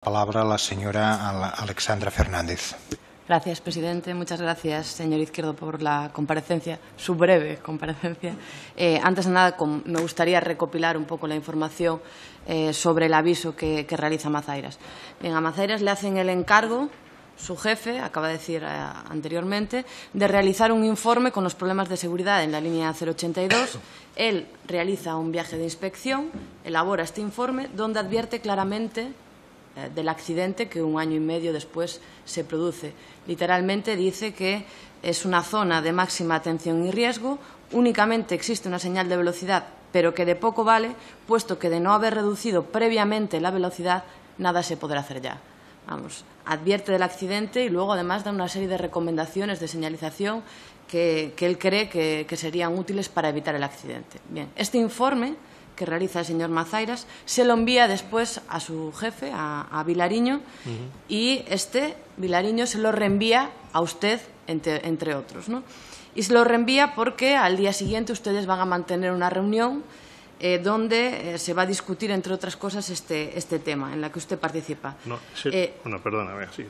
Palabra a la señora Alexandra Fernández. Gracias, presidente. Muchas gracias, señor Izquierdo, por la comparecencia, su breve comparecencia. Antes de nada, me gustaría recopilar un poco la información sobre el aviso que realiza Mazairas. Bien, a Mazairas le hacen el encargo, su jefe, acaba de decir anteriormente, de realizar un informe con los problemas de seguridad en la línea 082. Él realiza un viaje de inspección, elabora este informe, donde advierte claramente del accidente que un año y medio después se produce. Literalmente dice que es una zona de máxima atención y riesgo, únicamente existe una señal de velocidad, pero que de poco vale, puesto que de no haber reducido previamente la velocidad, nada se podrá hacer ya. Vamos, advierte del accidente y luego además da una serie de recomendaciones de señalización que él cree que serían útiles para evitar el accidente. Bien, este informe que realiza el señor Mazairas se lo envía después a su jefe, a Vilariño, y Vilariño se lo reenvía a usted, entre otros, ¿no? Y se lo reenvía porque al día siguiente ustedes van a mantener una reunión donde se va a discutir, entre otras cosas, este tema en la que usted participa. Perdóname, sigue.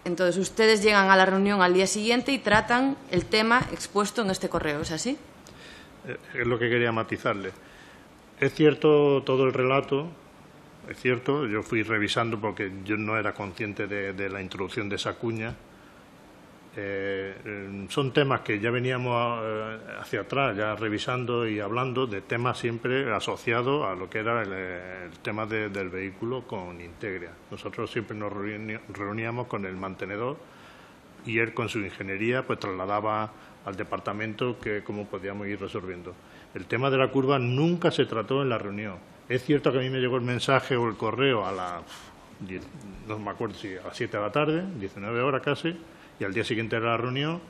Entonces, ustedes llegan a la reunión al día siguiente y tratan el tema expuesto en este correo, ¿es así? Es lo que quería matizarle. Es cierto todo el relato, es cierto, yo fui revisando porque yo no era consciente de la introducción de esa cuña. Son temas que ya veníamos hacia atrás, ya revisando y hablando de temas siempre asociados a lo que era el tema del vehículo con Integria. Nosotros siempre nos reuníamos con el mantenedor y él con su ingeniería pues trasladaba al departamento cómo podíamos ir resolviendo. El tema de la curva nunca se trató en la reunión. Es cierto que a mí me llegó el mensaje o el correo no me acuerdo si a las 7 de la tarde, 19 horas casi, y al día siguiente de la reunión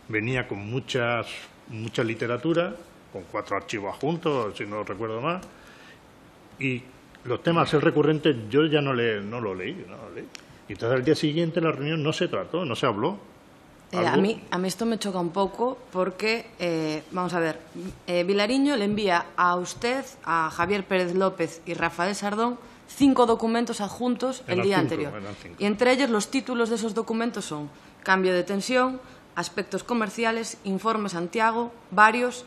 venía con mucha literatura, con 4 archivos adjuntos, si no recuerdo mal, y los temas a ser recurrentes yo ya no lo leí. Y entonces al día siguiente la reunión no se trató, no se habló. A mí esto me choca un poco porque, vamos a ver, Vilariño le envía a usted, a Javier Pérez López y Rafael Sardón 5 documentos adjuntos el día anterior. Y entre ellos los títulos de esos documentos son cambio de tensión, aspectos comerciales, informe Santiago, varios,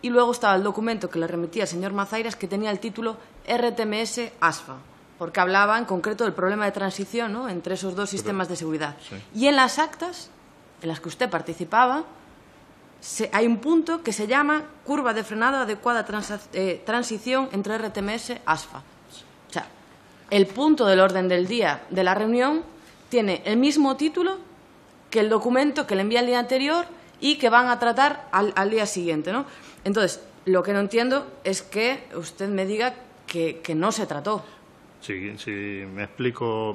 y luego estaba el documento que le remitía el señor Mazairas que tenía el título RTMS ASFA, porque hablaba en concreto del problema de transición, ¿no?, entre esos dos sistemas de seguridad. Sí. Y en las actas en las que usted participaba, hay un punto que se llama curva de frenado adecuada transición entre RTMS y ASFA. O sea, el punto del orden del día de la reunión tiene el mismo título que el documento que le envía el día anterior y que van a tratar al día siguiente, ¿no? Entonces, lo que no entiendo es que usted me diga que no se trató. Sí, me explico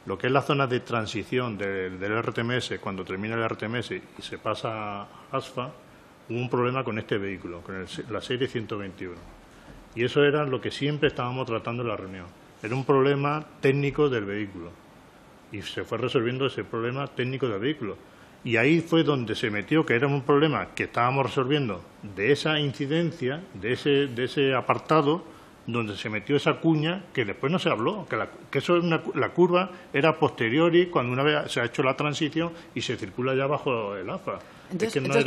lo que es la zona de transición del RTMS, cuando termina el RTMS y se pasa a ASFA, hubo un problema con este vehículo, con la serie 121. Y eso era lo que siempre estábamos tratando en la reunión. Era un problema técnico del vehículo. Y se fue resolviendo ese problema técnico del vehículo. Y ahí fue donde se metió que era un problema que estábamos resolviendo de esa incidencia, de ese apartado, donde se metió esa cuña que después no se habló, que eso la curva era posteriori cuando una vez se ha hecho la transición y se circula ya bajo el ASFA. Entonces,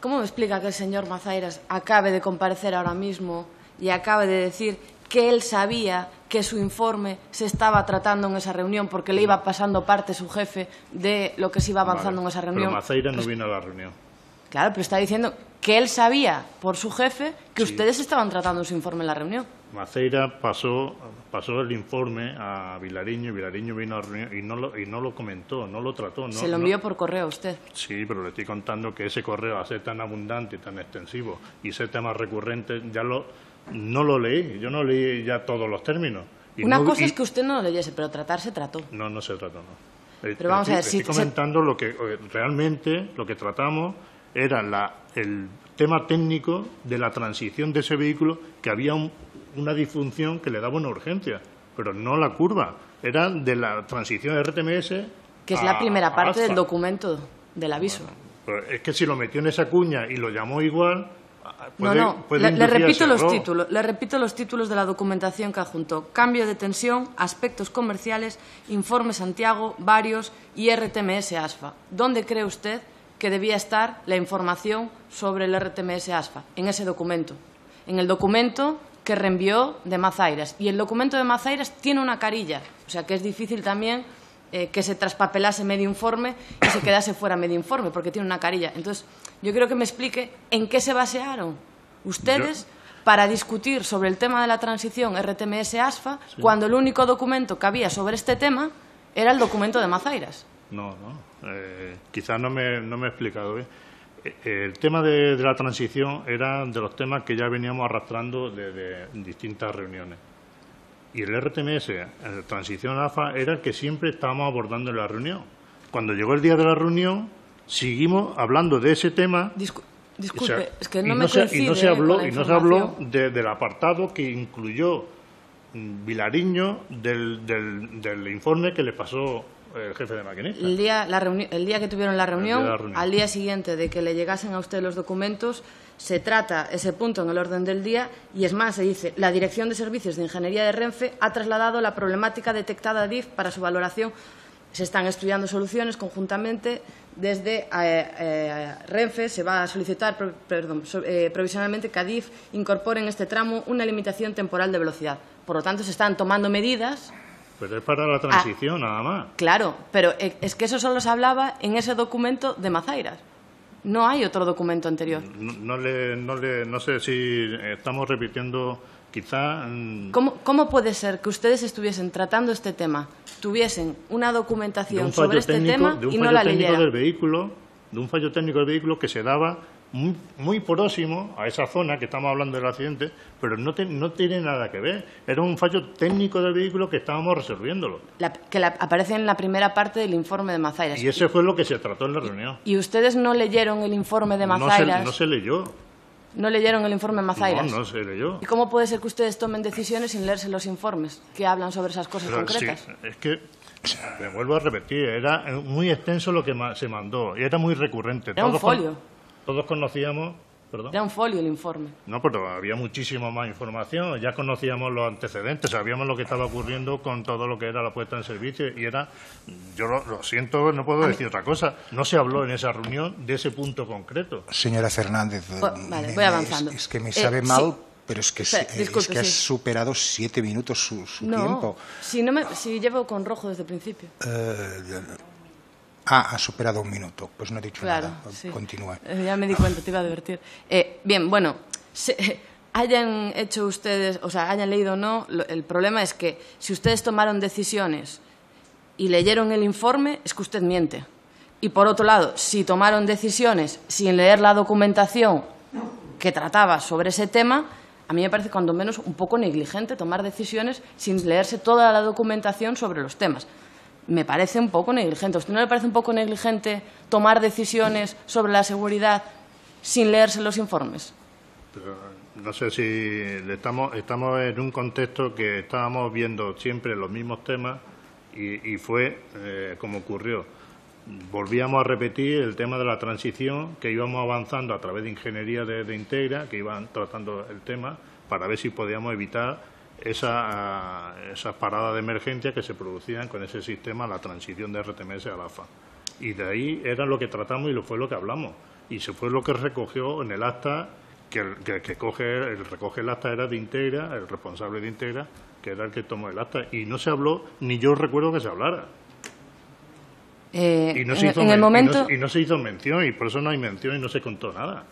¿cómo me explica que el señor Mazairas acabe de comparecer ahora mismo y acabe de decir que él sabía que su informe se estaba tratando en esa reunión porque le iba pasando parte su jefe de lo que se iba avanzando en esa reunión? Pero Mazairas no vino a la reunión. Claro, pero está diciendo que él sabía por su jefe que ustedes estaban tratando su informe en la reunión. Mazairas pasó el informe a Vilariño y Vilariño vino a la reunión y no lo comentó, no lo trató. Se lo envió por correo a usted. Sí, pero le estoy contando que ese correo, a ser tan abundante y tan extensivo y ser temas recurrentes, no lo leí. Yo no leí ya todos los términos. Una cosa es que usted no lo leyese, pero tratar se trató. No se trató, no. Pero vamos a ver, estoy comentando lo que realmente lo que tratamos era el tema técnico de la transición de ese vehículo, que había una disfunción que le daba una urgencia, pero no la curva, era de la transición de RTMS que es la primera parte del documento del aviso. Bueno, pues es que si lo metió en esa cuña y lo llamó igual, Le repito los títulos de la documentación que adjuntó. Cambio de tensión, aspectos comerciales, informe Santiago, varios y RTMS ASFA. ¿Dónde cree usted que debía estar la información sobre el RTMS ASFA? En ese documento. En el documento que reenvió de Mazairas. Y el documento de Mazairas tiene una carilla. O sea que es difícil también que se traspapelase medio informe y se quedase fuera medio informe, porque tiene una carilla. Entonces, yo quiero que me explique en qué se basearon ustedes para discutir sobre el tema de la transición RTMS-ASFA, cuando el único documento que había sobre este tema era el documento de Mazairas. Quizás no me he explicado bien. El tema de la transición era de los temas que ya veníamos arrastrando de distintas reuniones. Y el RTMS, transición AFA, era el que siempre estábamos abordando en la reunión. Cuando llegó el día de la reunión, seguimos hablando de ese tema. Disculpe, es que no me coincide. Y no se habló del apartado que incluyó Vilariño del informe que le pasó el jefe de maquinistas. El día que tuvieron la reunión, al día siguiente de que le llegasen a usted los documentos, se trata ese punto en el orden del día y, es más, se dice: la Dirección de Servicios de Ingeniería de Renfe ha trasladado la problemática detectada a DIF para su valoración. Se están estudiando soluciones conjuntamente. Desde Renfe se va a solicitar provisionalmente que ADIF incorpore en este tramo una limitación temporal de velocidad. Por lo tanto, se están tomando medidas. Pero es para la transición, nada más. Claro, pero es que eso solo se hablaba en ese documento de Mazairas. No hay otro documento anterior. No sé si estamos repitiendo, quizá. ¿Cómo puede ser que ustedes estuviesen tratando este tema, tuviesen una documentación sobre este tema y no la leyeran? De un fallo técnico del vehículo que se daba muy próximo a esa zona que estamos hablando del accidente, pero no tiene nada que ver. Era un fallo técnico del vehículo que estábamos resolviéndolo. Aparece en la primera parte del informe de Mazairas. Y ese fue lo que se trató en la reunión. ¿Y ustedes no leyeron el informe de Mazairas? No se leyó. ¿No leyeron el informe de Mazairas? No se leyó. ¿Y cómo puede ser que ustedes tomen decisiones sin leerse los informes que hablan sobre esas cosas concretas? Sí, es que, me vuelvo a repetir, era muy extenso lo que se mandó y era muy recurrente. Era un folio. Todos conocíamos. ¿Perdón? Era un folio el informe. No, pero había muchísima más información. Ya conocíamos los antecedentes, sabíamos lo que estaba ocurriendo con todo lo que era la puesta en servicio. Y era, yo lo siento, no puedo decir otra cosa. No se habló en esa reunión de ese punto concreto. Señora Fernández, vale, voy avanzando. Es que me sabe mal. Sí. Pero es que has superado 7 minutos su tiempo. Si llevo con rojo desde el principio. Ha superado 1 minuto. Pues no he dicho nada. Sí. Continúe. Ya me di cuenta, te iba a advertir. Bien, bueno, hayan hecho ustedes, o sea, hayan leído o no, el problema es que si ustedes tomaron decisiones y leyeron el informe, es que usted miente. Y por otro lado, si tomaron decisiones sin leer la documentación que trataba sobre ese tema, a mí me parece cuando menos un poco negligente tomar decisiones sin leerse toda la documentación sobre los temas. Me parece un poco negligente. ¿A usted no le parece un poco negligente tomar decisiones sobre la seguridad sin leerse los informes? Pero no sé si estamos en un contexto que estábamos viendo siempre los mismos temas y fue como ocurrió. Volvíamos a repetir el tema de la transición, que íbamos avanzando a través de ingeniería de Integra, que iban tratando el tema, para ver si podíamos evitar esas paradas de emergencia que se producían con ese sistema, la transición de RTMS a la AFA. Y de ahí era lo que tratamos y fue lo que hablamos. Y se fue lo que recogió en el acta, que el recoge el acta era de Integra, el responsable de Integra, que era el que tomó el acta. Y no se habló, ni yo recuerdo que se hablara. Y no se hizo mención, y por eso no hay mención y no se contó nada.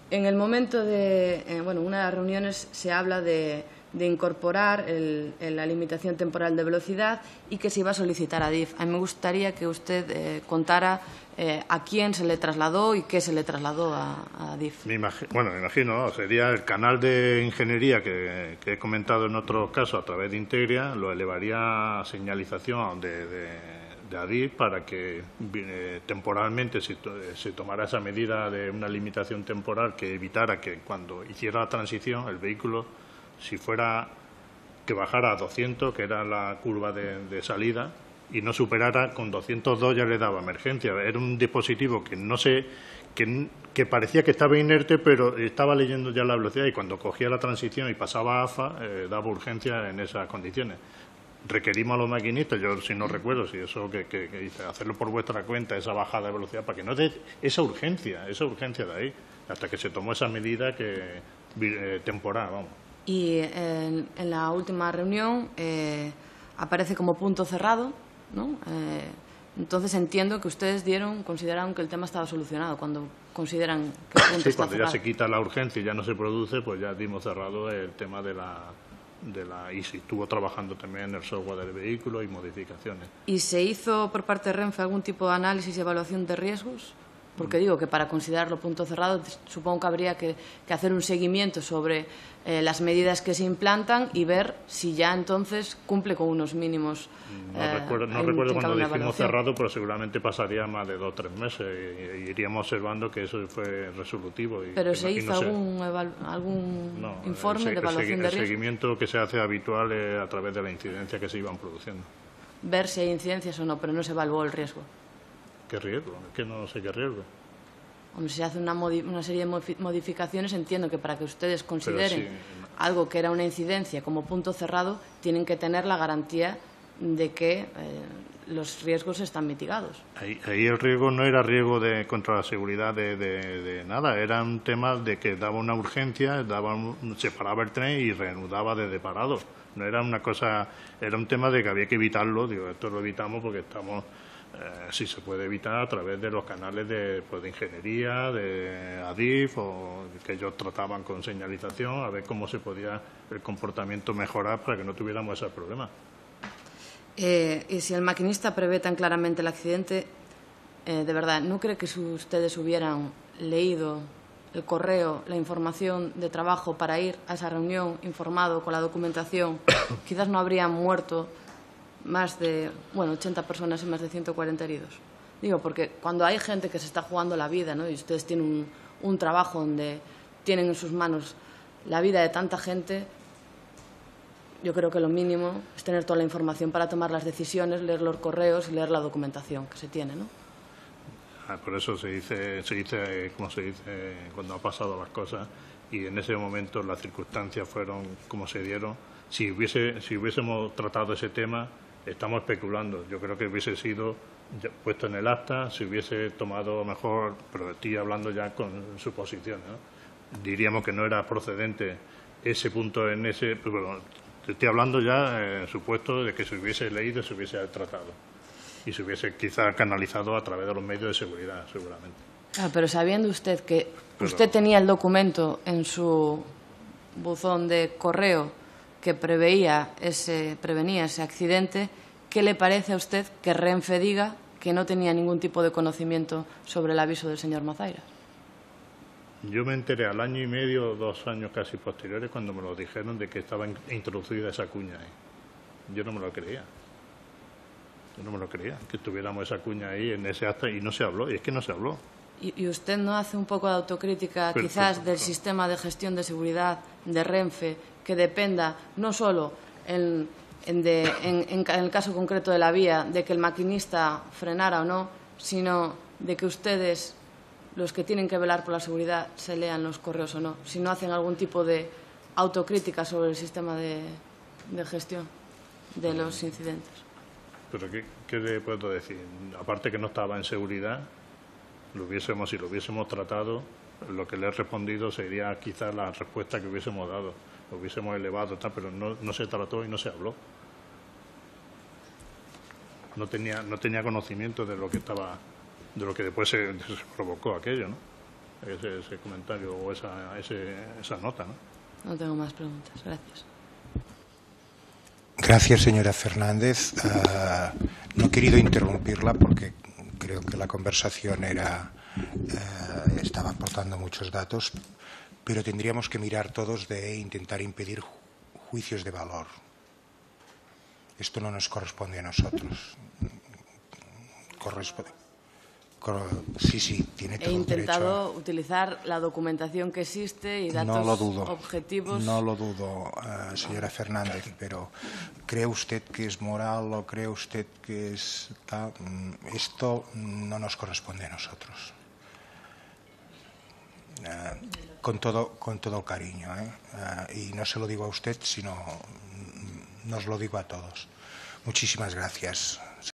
En el momento de una de las reuniones se habla de incorporar la limitación temporal de velocidad y que se iba a solicitar a DIF. A mí me gustaría que usted contara a quién se le trasladó y qué se le trasladó a DIF. Me imagino, sería el canal de ingeniería que he comentado en otros casos a través de Integra, lo elevaría a señalización de ADIF para que temporalmente se tomara esa medida de una limitación temporal que evitara que cuando hiciera la transición el vehículo, si fuera que bajara a 200, que era la curva de salida, y no superara, con 202 ya le daba emergencia. Era un dispositivo que no sé, que parecía que estaba inerte, pero estaba leyendo ya la velocidad, y cuando cogía la transición y pasaba a AFA, daba urgencia en esas condiciones. Requerimos a los maquinistas, yo si no recuerdo, si eso que dice, hacerlo por vuestra cuenta, esa bajada de velocidad, para que no dé esa urgencia de ahí, hasta que se tomó esa medida temporal, vamos. Y en la última reunión aparece como punto cerrado, ¿no? Entonces entiendo que ustedes consideraron que el tema estaba solucionado, cuando consideran que el punto sí, está cuando cerrado. Ya se quita la urgencia y ya no se produce, pues ya dimos cerrado el tema y se estuvo trabajando también en el software del vehículo y modificaciones. ¿Y se hizo por parte de Renfe algún tipo de análisis y evaluación de riesgos? Porque digo que para considerarlo punto cerrado supongo que habría que hacer un seguimiento sobre las medidas que se implantan y ver si ya entonces cumple con unos mínimos. No recuerdo cuando dijimos cerrado, pero seguramente pasaría más de 2 o 3 meses y iríamos observando que eso fue resolutivo. ¿Pero se hizo algún informe de evaluación de riesgos? El seguimiento que se hace habitual es a través de la incidencia que se iban produciendo. Ver si hay incidencias o no, pero no se evaluó el riesgo. ¿Qué riesgo? Es que no sé qué riesgo. Hombre, si se hace una serie de modificaciones, entiendo que para que ustedes consideren algo que era una incidencia como punto cerrado, tienen que tener la garantía de que los riesgos están mitigados. Ahí el riesgo no era riesgo contra la seguridad de nada, era un tema de que daba una urgencia, se paraba el tren y reanudaba desde parado. No era una cosa, era un tema de que había que evitarlo. Digo, esto lo evitamos porque estamos... si se puede evitar a través de los canales de ingeniería, de ADIF, o que ellos trataban con señalización, a ver cómo se podía el comportamiento mejorar para que no tuviéramos ese problema. Y si el maquinista prevé tan claramente el accidente, de verdad, ¿no cree que si ustedes hubieran leído el correo, la información de trabajo para ir a esa reunión, informado con la documentación, quizás no habrían muerto más de 80 personas y más de 140 heridos? Digo, porque cuando hay gente que se está jugando la vida, ¿no? Y ustedes tienen un trabajo donde tienen en sus manos la vida de tanta gente, yo creo que lo mínimo es tener toda la información para tomar las decisiones, leer los correos y leer la documentación que se tiene, ¿no? Por eso se dice, como se dice, cuando ha pasado las cosas, y en ese momento las circunstancias fueron como se dieron. Si hubiésemos tratado ese tema, estamos especulando. Yo creo que hubiese sido puesto en el acta, se hubiese tomado mejor, pero estoy hablando ya con suposiciones, ¿no? Diríamos que no era procedente ese punto en ese... Bueno, estoy hablando ya supuesto de que se hubiese leído, se hubiese tratado y se hubiese quizá canalizado a través de los medios de seguridad, seguramente. Ah, pero sabiendo usted que usted tenía el documento en su buzón de correo que prevenía ese accidente, ¿qué le parece a usted que Renfe diga que no tenía ningún tipo de conocimiento sobre el aviso del señor Mazairas? Yo me enteré al año y medio, 2 años casi posteriores, cuando me lo dijeron de que estaba introducida esa cuña ahí. Yo no me lo creía. Yo no me lo creía, que tuviéramos esa cuña ahí en ese acta, y no se habló, y es que no se habló. ¿Y usted no hace un poco de autocrítica quizás del sistema de gestión de seguridad de Renfe, que dependa no solo en el caso concreto de la vía, de que el maquinista frenara o no, sino de que ustedes, los que tienen que velar por la seguridad, se lean los correos o no, si no hacen algún tipo de autocrítica sobre el sistema de gestión de los incidentes? ¿Pero qué le puedo decir? Aparte que no estaba en seguridad, si lo hubiésemos tratado, lo que le he respondido sería quizás la respuesta que hubiésemos dado, lo hubiésemos elevado, pero no se trató y no se habló. No tenía conocimiento de lo que estaba, de lo que después se provocó aquello, ¿no? Ese comentario o esa nota, ¿no? No tengo más preguntas. Gracias. Gracias, señora Fernández. No he querido interrumpirla porque creo que la conversación estaba aportando muchos datos, pero tendríamos que mirar todos de intentar impedir juicios de valor. Esto no nos corresponde a nosotros. Sí, tiene todo He el derecho. intentado utilizar la documentación que existe y datos objetivos. No lo dudo, señora Fernández, pero ¿cree usted que es moral o cree usted que es tal? Esto no nos corresponde a nosotros. Con todo el cariño, y no se lo digo a usted, sino nos lo digo a todos. Muchísimas gracias.